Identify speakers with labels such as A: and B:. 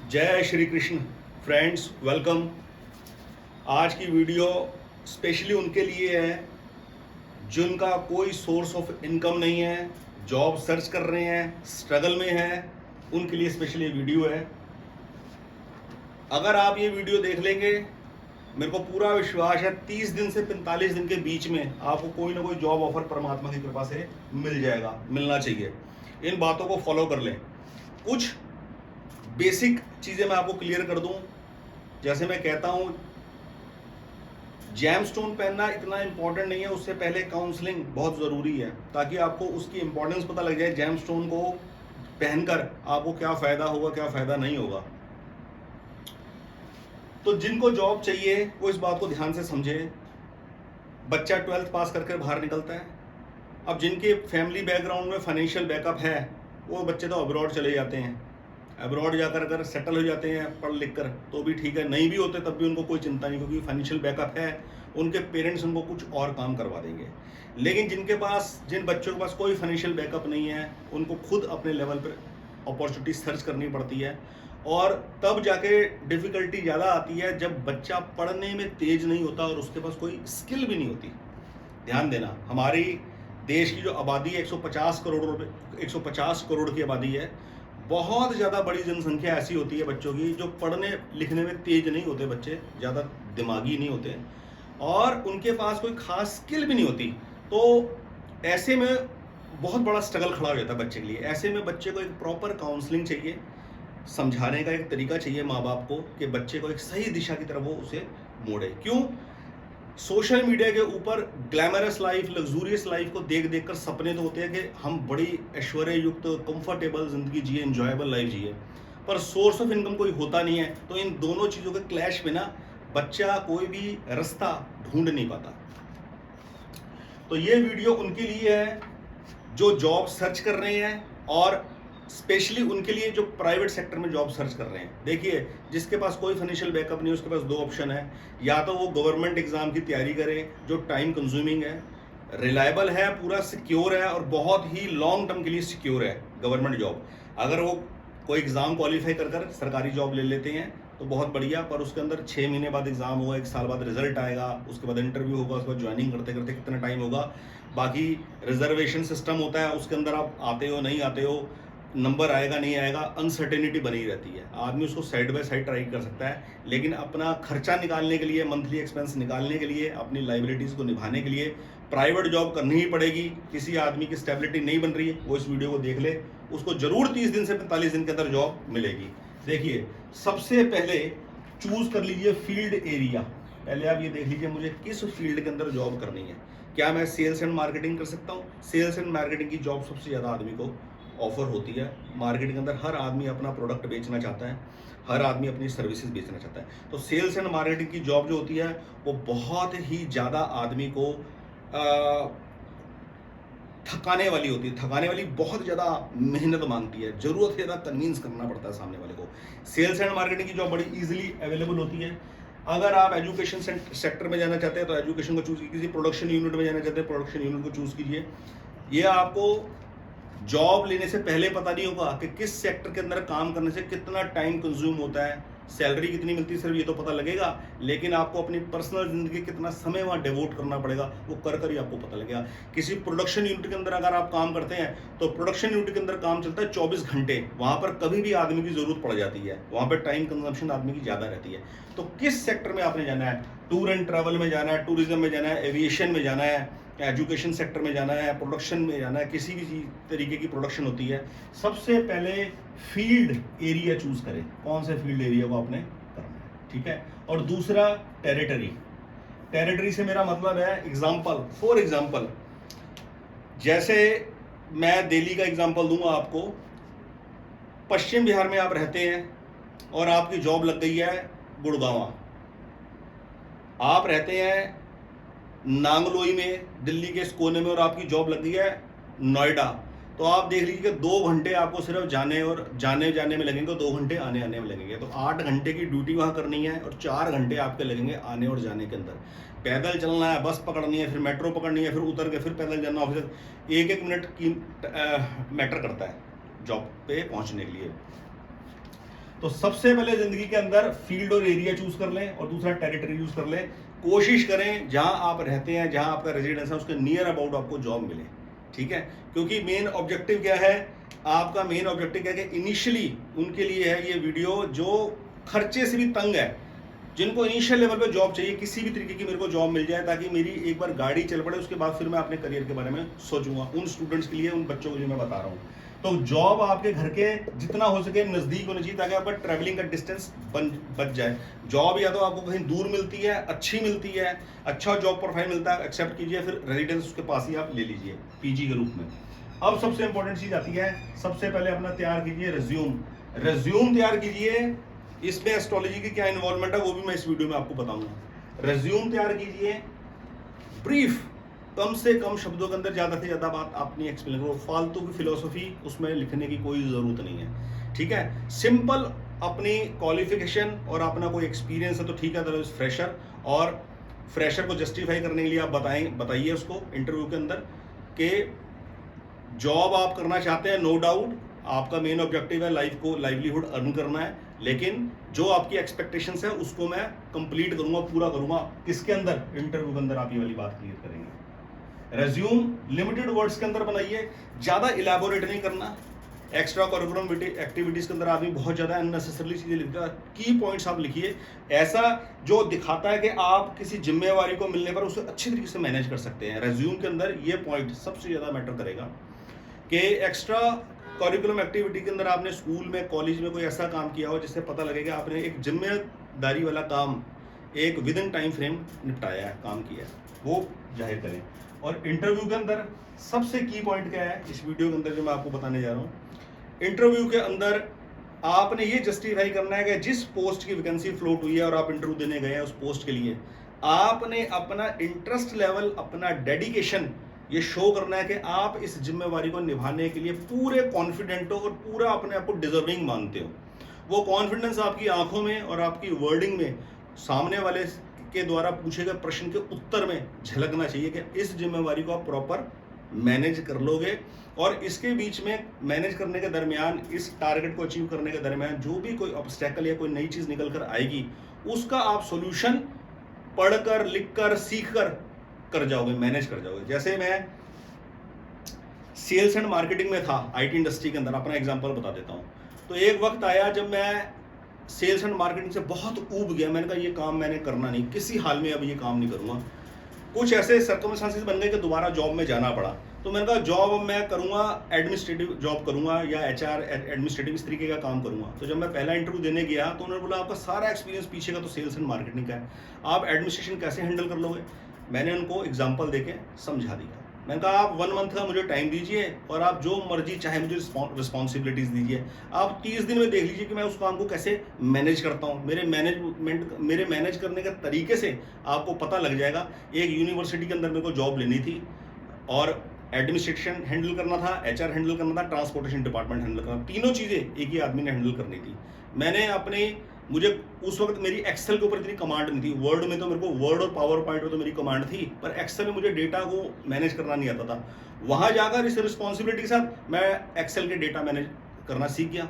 A: जय Shri Krishna friends, welcome. आज की वीडियो स्पेशली उनके लिए है जिनका कोई सोर्स ऑफ इनकम नहीं है, जॉब सर्च कर रहे हैं, स्ट्रगल में हैं, उनके लिए स्पेशली ये वीडियो है। अगर आप ये वीडियो देख लेंगे, मेरे को पूरा विश्वास है 30 दिन से 45 दिन के बीच में आपको कोई ना कोई जॉब ऑफर परमात्मा की कृपा से मिल जाएगा, मिलना चाहिए। इन बातों को फॉलो कर लें। कुछ बेसिक चीज़ें मैं आपको क्लियर कर दूं। जैसे मैं कहता हूं, जैम स्टोन पहनना इतना इंपॉर्टेंट नहीं है, उससे पहले काउंसलिंग बहुत ज़रूरी है ताकि आपको उसकी इंपॉर्टेंस पता लग जाए। जैम स्टोन को पहनकर आपको क्या फ़ायदा होगा, क्या फ़ायदा नहीं होगा। तो जिनको जॉब चाहिए वो इस बात को ध्यान से समझे। बच्चा 12th पास करके बाहर निकलता है। अब जिनके फैमिली बैकग्राउंड में फाइनेंशियल बैकअप है वो बच्चे तो अब्रॉड चले जाते हैं। अब्रॉड जाकर अगर सेटल हो जाते हैं पढ़ लिख कर तो भी ठीक है, नहीं भी होते तब भी उनको कोई चिंता नहीं, क्योंकि फाइनेंशियल बैकअप है, उनके पेरेंट्स उनको कुछ और काम करवा देंगे। लेकिन जिन बच्चों के पास कोई फाइनेंशियल बैकअप नहीं है, उनको खुद अपने लेवल पर अपॉर्चुनिटी सर्च करनी पड़ती है। और तब जाके डिफ़िकल्टी ज़्यादा आती है जब बच्चा पढ़ने में तेज नहीं होता और उसके पास कोई स्किल भी नहीं होती। ध्यान देना, हमारी देश की जो आबादी है 150 करोड़ की आबादी है। बहुत ज़्यादा बड़ी जनसंख्या ऐसी होती है बच्चों की जो पढ़ने लिखने में तेज नहीं होते, बच्चे ज़्यादा दिमागी नहीं होते और उनके पास कोई खास स्किल भी नहीं होती। तो ऐसे में बहुत बड़ा स्ट्रगल खड़ा हो जाता है बच्चे के लिए। ऐसे में बच्चे को एक प्रॉपर काउंसलिंग चाहिए, समझाने का एक तरीका चाहिए माँ बाप को कि बच्चे को एक सही दिशा की तरफ वो उसे मोड़े। क्यों? सोशल मीडिया के ऊपर ग्लैमरस लाइफ, लग्जूरियस लाइफ को देख देख कर सपने तो होते हैं कि हम बड़ी ऐश्वर्य युक्त कंफर्टेबल ज़िंदगी जिए, इंजॉयबल लाइफ जिए, पर सोर्स ऑफ इनकम कोई होता नहीं है। तो इन दोनों चीज़ों के क्लैश में ना बच्चा कोई भी रास्ता ढूंढ नहीं पाता। तो ये वीडियो उनके लिए है जो जॉब सर्च कर रहे हैं और स्पेशली उनके लिए जो प्राइवेट सेक्टर में जॉब सर्च कर रहे हैं। देखिए, जिसके पास कोई फाइनेंशियल बैकअप नहीं, उसके पास दो ऑप्शन है। या तो वो गवर्नमेंट एग्जाम की तैयारी करे जो टाइम कंज्यूमिंग है, रिलायबल है, पूरा सिक्योर है और बहुत ही लॉन्ग टर्म के लिए सिक्योर है गवर्नमेंट जॉब। अगर वो कोई एग्ज़ाम क्वालिफाई कर कर सरकारी जॉब ले लेते हैं तो बहुत बढ़िया, पर उसके अंदर 6 महीने बाद एग्ज़ाम होगा, 1 साल बाद रिजल्ट आएगा, उसके बाद इंटरव्यू होगा, उसके बाद ज्वाइनिंग करते करते कितना टाइम होगा। बाकी रिजर्वेशन सिस्टम होता है, उसके अंदर आप आते हो नहीं आते हो, नंबर आएगा नहीं आएगा, अनसर्टेनिटी बनी रहती है। आदमी उसको साइड बाय साइड ट्राई कर सकता है, लेकिन अपना खर्चा निकालने के लिए, मंथली एक्सपेंस निकालने के लिए, अपनी लाइबिलिटीज़ को निभाने के लिए प्राइवेट जॉब करनी ही पड़ेगी। किसी आदमी की स्टेबिलिटी नहीं बन रही है, वो इस वीडियो को देख ले, उसको जरूर 30 दिन से 45 दिन के अंदर जॉब मिलेगी। देखिए, सबसे पहले चूज कर लीजिए फील्ड एरिया। पहले आप ये देख लीजिए मुझे किस फील्ड के अंदर जॉब करनी है। क्या मैं सेल्स एंड मार्केटिंग कर सकता हूँ? सेल्स एंड मार्केटिंग की जॉब सबसे ज़्यादा आदमी को ऑफर होती है। मार्केट के अंदर हर आदमी अपना प्रोडक्ट बेचना चाहता है, हर आदमी अपनी सर्विसेज बेचना चाहता है। तो सेल्स एंड मार्केटिंग की जॉब जो होती है वो बहुत ही ज़्यादा आदमी को थकाने वाली होती है, थकाने वाली, बहुत ज़्यादा मेहनत मांगती है, ज़रूरत से ज़्यादा कन्विंस करना पड़ता है सामने वाले को। सेल्स एंड मार्केटिंग की जॉब बड़ी ईजिली अवेलेबल होती है। अगर आप एजुकेशन सेक्टर में जाना चाहते हैं तो एजुकेशन को चूज़ कीजिए, किसी प्रोडक्शन यूनिट में जाना चाहते हैं प्रोडक्शन यूनिट को चूज़ कीजिए। ये आपको जॉब लेने से पहले पता नहीं होगा कि किस सेक्टर के अंदर काम करने से कितना टाइम कंज्यूम होता है, सैलरी कितनी मिलती है, सिर्फ ये तो पता लगेगा, लेकिन आपको अपनी पर्सनल जिंदगी कितना समय वहाँ डिवोट करना पड़ेगा वो कर कर ही आपको पता लगेगा। किसी प्रोडक्शन यूनिट के अंदर अगर आप काम करते हैं तो प्रोडक्शन यूनिट के अंदर काम चलता है 24 घंटे, वहाँ पर कभी भी आदमी की ज़रूरत पड़ जाती है, वहाँ पर टाइम कंजम्पशन आदमी की ज़्यादा रहती है। तो किस सेक्टर में आपने जाना है? टूर एंड ट्रैवल में जाना है, टूरिज्म में जाना है, एविएशन में जाना है, एजुकेशन सेक्टर में जाना है, प्रोडक्शन में जाना है, किसी भी तरीके की प्रोडक्शन होती है। सबसे पहले फील्ड एरिया चूज करें, कौन से फील्ड एरिया को आपने करना है, ठीक है। और दूसरा टेरिटरी। टेरिटरी से मेरा मतलब है एग्जाम्पल, फॉर एग्जाम्पल, जैसे मैं दिल्ली का एग्जाम्पल दूंगा आपको। पश्चिम बिहार में आप रहते हैं और आपकी जॉब लग गई है गुड़गांव। आप रहते हैं नांगलोई में, दिल्ली के इस कोने में, और आपकी जॉब लग गई है नोएडा। तो आप देख लीजिए कि 2 घंटे आपको सिर्फ जाने में लगेंगे, 2 घंटे आने में लगेंगे। तो 8 घंटे की ड्यूटी वहाँ करनी है और 4 घंटे आपके लगेंगे आने और जाने के अंदर। पैदल चलना है, बस पकड़नी है, फिर मेट्रो पकड़नी है, फिर उतर के फिर पैदल जाना ऑफिस। एक एक मिनट की मैटर करता है जॉब पे पहुँचने के लिए। तो सबसे पहले ज़िंदगी के अंदर फील्ड और एरिया चूज कर लें और दूसरा टेरिटरी यूज़ कर लें। कोशिश करें जहां आप रहते हैं, जहां आपका रेजिडेंस है, उसके नियर अबाउट आपको जॉब मिले, ठीक है। क्योंकि मेन ऑब्जेक्टिव क्या है, आपका मेन ऑब्जेक्टिव क्या है कि इनिशियली उनके लिए है ये वीडियो जो खर्चे से भी तंग है, जिनको इनिशियल लेवल पे जॉब चाहिए, किसी भी तरीके की मेरे को जॉब मिल जाए ताकि मेरी एक बार गाड़ी चल पड़े, उसके बाद फिर मैं अपने करियर के बारे में सोचूंगा। उन स्टूडेंट्स के लिए, उन बच्चों के लिए मैं बता रहा हूँ। तो जॉब आपके घर के जितना हो सके नज़दीक होनी चाहिए ताकि आपका ट्रैवलिंग का डिस्टेंस बच जाए। जॉब या तो आपको कहीं दूर मिलती है, अच्छी मिलती है, अच्छा जॉब प्रोफाइल मिलता है, एक्सेप्ट कीजिए, फिर रेजिडेंस उसके पास ही आप ले लीजिए पीजी के रूप में। अब सबसे इंपॉर्टेंट चीज़ आती है, सबसे पहले अपना तैयार कीजिए रेज्यूम। रेज्यूम तैयार कीजिए, इसमें एस्ट्रोलॉजी की क्या इन्वॉल्वमेंट है वो भी मैं इस वीडियो में आपको बताऊंगा। रेज्यूम तैयार कीजिए, ब्रीफ, कम से कम शब्दों के अंदर ज़्यादा से ज़्यादा बात अपनी एक्सप्लेन करो। फालतू की फिलोसफी उसमें लिखने की कोई ज़रूरत नहीं है, ठीक है। सिंपल अपनी क्वालिफिकेशन और अपना कोई एक्सपीरियंस है तो ठीक है, अदरवाइज फ्रेशर, और फ्रेशर को जस्टिफाई करने के लिए आप बताइए उसको इंटरव्यू के अंदर कि जॉब आप करना चाहते हैं, नो डाउट आपका मेन ऑब्जेक्टिव है लाइफ को लाइवलीहुड अर्न करना है, लेकिन जो आपकी एक्सपेक्टेशंस है उसको मैं कंप्लीट करूंगा, पूरा करूंगा। किसके अंदर? इंटरव्यू के अंदर आप ये वाली बात क्लियर करेंगे। रेज्यूम लिमिटेड वर्ड्स के अंदर बनाइए, ज़्यादा इलेबोरेट नहीं करना। एक्स्ट्रा करिकुलम एक्टिविटीज़ के अंदर आदमी बहुत ज़्यादा अननेसेसरली चीज़ें लिखता है। की पॉइंट्स आप लिखिए ऐसा जो दिखाता है कि आप किसी जिम्मेवारी को मिलने पर उसे अच्छी तरीके से मैनेज कर सकते हैं। रेज्यूम के अंदर ये पॉइंट सबसे ज़्यादा मैटर करेगा कि एक्स्ट्रा करिकुलम एक्टिविटी के अंदर आपने स्कूल में, कॉलेज में कोई ऐसा काम किया हो जिससे पता लगेगा आपने एक जिम्मेदारी वाला काम एक विद इन टाइम फ्रेम निपटाया है, काम किया है, वो जाहिर करें। और इंटरव्यू के अंदर सबसे की पॉइंट क्या है इस वीडियो के अंदर जो मैं आपको बताने जा रहा हूँ, इंटरव्यू के अंदर आपने ये जस्टिफाई करना है कि जिस पोस्ट की वैकेंसी फ्लोट हुई है और आप इंटरव्यू देने गए हैं उस पोस्ट के लिए, आपने अपना इंटरेस्ट लेवल, अपना डेडिकेशन ये शो करना है कि आप इस जिम्मेवारी को निभाने के लिए पूरे कॉन्फिडेंट हो और पूरा अपने आप को डिजर्विंग मानते हो। वो कॉन्फिडेंस आपकी आंखों में और आपकी वर्डिंग में, सामने वाले के द्वारा पूछे गए प्रश्न के उत्तर में झलकना चाहिए कि इस जिम्मेवारी को आप प्रॉपर मैनेज कर लोगे। और इसके बीच में मैनेज करने के दरमियान, इस टारगेट को अचीव करने के दरमियान जो भी कोई ऑब्स्टेकल या कोई नई चीज़ निकल कर आएगी उसका आप सोल्यूशन पढ़कर, लिखकर, सीखकर कर जाओगे, मैनेज कर जाओगे। जैसे मैं सेल्स एंड मार्केटिंग में था आईटी इंडस्ट्री के अंदर, अपना एग्जांपल बता देता हूँ। तो एक वक्त आया जब मैं सेल्स एंड मार्केटिंग से बहुत ऊब गया, मैंने कहा ये काम मैंने करना नहीं, किसी हाल में अब ये काम नहीं करूँगा। कुछ ऐसे सर्कमस्टांसेस बन गए कि दोबारा जॉब में जाना पड़ा। तो मैंने कहा जॉब मैं करूँगा, एडमिनिस्ट्रेटिव जॉब करूँगा या एचआर एडमिनिस्ट्रेटिव इस तरीके का काम करूँगा। तो जब मैं पहला इंटरव्यू देने गया तो उन्होंने बोला आपका सारा एक्सपीरियंस पीछे का तो सेल्स एंड मार्केटिंग का है, आप एडमिनिस्ट्रेशन कैसे हैंडल कर लोगे? मैंने उनको एग्जाम्पल देके समझा दिया। मैंने कहा आप 1 मंथ का मुझे टाइम दीजिए और आप जो मर्जी चाहे मुझे रिस्पॉन्सिबिलिटीज़ दीजिए, आप 30 दिन में देख लीजिए कि मैं उस काम को कैसे मैनेज करता हूँ। मेरे मैनेज करने के तरीके से आपको पता लग जाएगा। एक यूनिवर्सिटी के अंदर मेरे को जॉब लेनी थी और एडमिनिस्ट्रेशन हैंडल करना था, एचआर हैंडल करना था, ट्रांसपोर्टेशन डिपार्टमेंट हैंडल करना, तीनों चीज़ें एक ही आदमी ने हैंडल करनी थी। मुझे उस वक्त मेरी एक्सेल के ऊपर इतनी कमांड नहीं थी। वर्ड में तो मेरे को, वर्ड और पावर पॉइंट में तो मेरी कमांड थी, पर एक्सेल में मुझे डेटा को मैनेज करना नहीं आता था। वहाँ जाकर इस रिस्पॉन्सिबिलिटी के साथ मैं एक्सेल के डेटा मैनेज करना सीख गया।